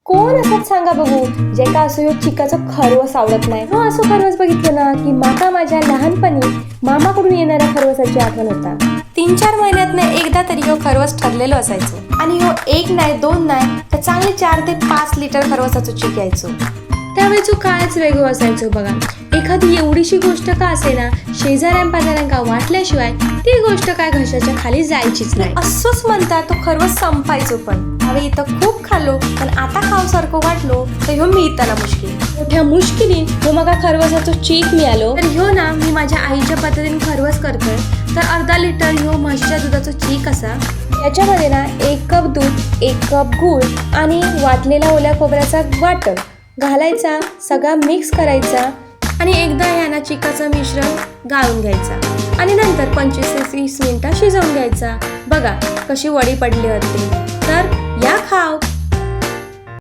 कोण असत सांगा बघू जे का असं ह्यो चिकाचं खरवस आवडत नाही. हो असं खरवस बघितलं ना की माका माझ्या लहानपणी मामाकडून येणाऱ्या खरवसाची आठवण होता. 3-4 महिन्यातनं एकदा तरी ह्यो खरवस ठरलेलो असायचो आणि ह्यो 1 नाही 2 नाही तर चांगले 4 ते 5 लिटर खरवसाचं चीक यायचो. त्यावेळेचो काळच वेगळो असायचो बघा. एखादी एवढीशी गोष्ट का असेना शेजाऱ्यांपाजाऱ्यांका वाटल्याशिवाय ती गोष्ट काय घशाच्या खाली जायचीच नाही. असंच म्हणता तो खरवस संपायचो. पण अरे इथं खूप खाल्लो पण आता खावसारखं वाटलो तर ह्यो मिळताना मुश्किल. मोठ्या मुश्किलीन ह्यो मगा खरवसाचो चीक मिळालो. तर ह्यो ना मी माझ्या आईच्या पद्धतीने खरवस करतोय. तर अर्धा लिटर ह्यो म्हशीच्या दुधाचो चीक असा. याच्यामध्ये ना 1 कप दूध 1 कप गूळ आणि वाटलेला ओल्या खोबऱ्याचा वाटण घालायचा, सगळा मिक्स करायचा आणि एकदा ह्याना चिकाचं मिश्रण गाळून घ्यायचा आणि नंतर 25 ते 30 मिनिटं शिजवून घ्यायचा. बघा कशी वडी पडली होती. तर या खाव